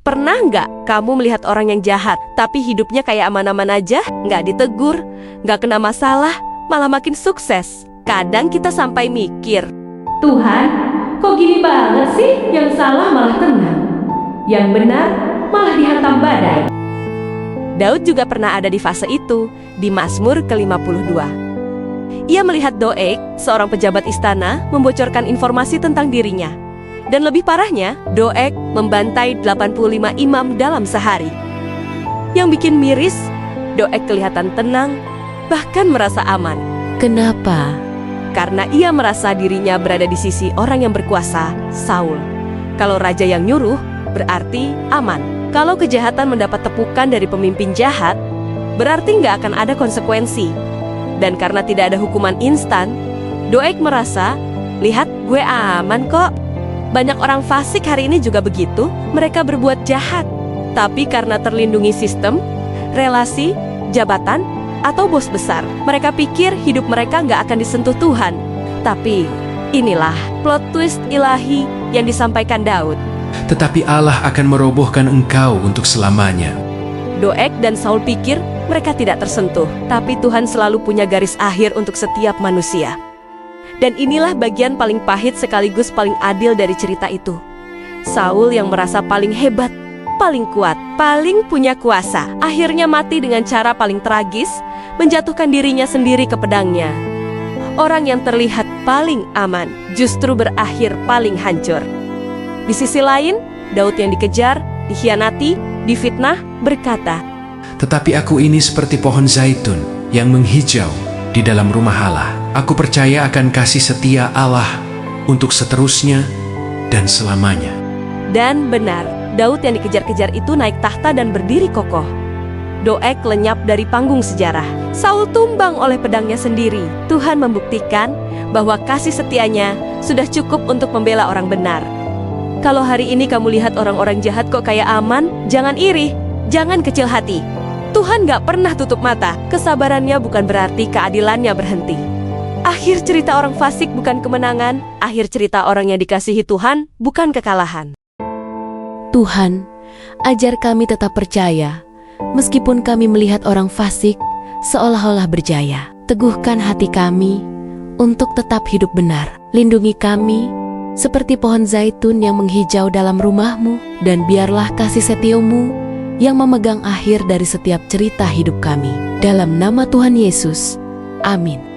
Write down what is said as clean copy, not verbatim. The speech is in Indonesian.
Pernah nggak kamu melihat orang yang jahat, tapi hidupnya kayak aman-aman aja, nggak ditegur, nggak kena masalah, malah makin sukses? Kadang kita sampai mikir, Tuhan, kok gini banget sih? Yang salah malah tenang, yang benar malah dihantam badai. Daud juga pernah ada di fase itu, di Mazmur ke-52. Ia melihat Doeg, seorang pejabat istana, membocorkan informasi tentang dirinya. Dan lebih parahnya, Doeg membantai 85 imam dalam sehari. Yang bikin miris, Doeg kelihatan tenang, bahkan merasa aman. Kenapa? Karena ia merasa dirinya berada di sisi orang yang berkuasa, Saul. Kalau raja yang nyuruh, berarti aman. Kalau kejahatan mendapat tepukan dari pemimpin jahat, berarti nggak akan ada konsekuensi. Dan karena tidak ada hukuman instan, Doeg merasa, lihat gue aman kok. Banyak orang fasik hari ini juga begitu, mereka berbuat jahat. Tapi karena terlindungi sistem, relasi, jabatan, atau bos besar, mereka pikir hidup mereka nggak akan disentuh Tuhan. Tapi inilah plot twist ilahi yang disampaikan Daud. Tetapi Allah akan merobohkan engkau untuk selamanya. Doeg dan Saul pikir mereka tidak tersentuh, tapi Tuhan selalu punya garis akhir untuk setiap manusia. Dan inilah bagian paling pahit sekaligus paling adil dari cerita itu. Saul yang merasa paling hebat, paling kuat, paling punya kuasa, akhirnya mati dengan cara paling tragis, menjatuhkan dirinya sendiri ke pedangnya. Orang yang terlihat paling aman, justru berakhir paling hancur. Di sisi lain, Daud yang dikejar, dikhianati, difitnah, berkata, Tetapi aku ini seperti pohon zaitun yang menghijau di dalam rumah Allah. Aku percaya akan kasih setia Allah untuk seterusnya dan selamanya. Dan benar, Daud yang dikejar-kejar itu naik tahta dan berdiri kokoh. Doeg lenyap dari panggung sejarah. Saul tumbang oleh pedangnya sendiri. Tuhan membuktikan bahwa kasih setianya sudah cukup untuk membela orang benar. Kalau hari ini kamu lihat orang-orang jahat kok kayak aman, jangan iri, jangan kecil hati. Tuhan gak pernah tutup mata. Kesabarannya bukan berarti keadilannya berhenti. Akhir cerita orang fasik bukan kemenangan, akhir cerita orang yang dikasihi Tuhan bukan kekalahan. Tuhan, ajar kami tetap percaya, meskipun kami melihat orang fasik seolah-olah berjaya. Teguhkan hati kami untuk tetap hidup benar. Lindungi kami seperti pohon zaitun yang menghijau dalam rumah-Mu, dan biarlah kasih setiamu yang memegang akhir dari setiap cerita hidup kami. Dalam nama Tuhan Yesus, amin.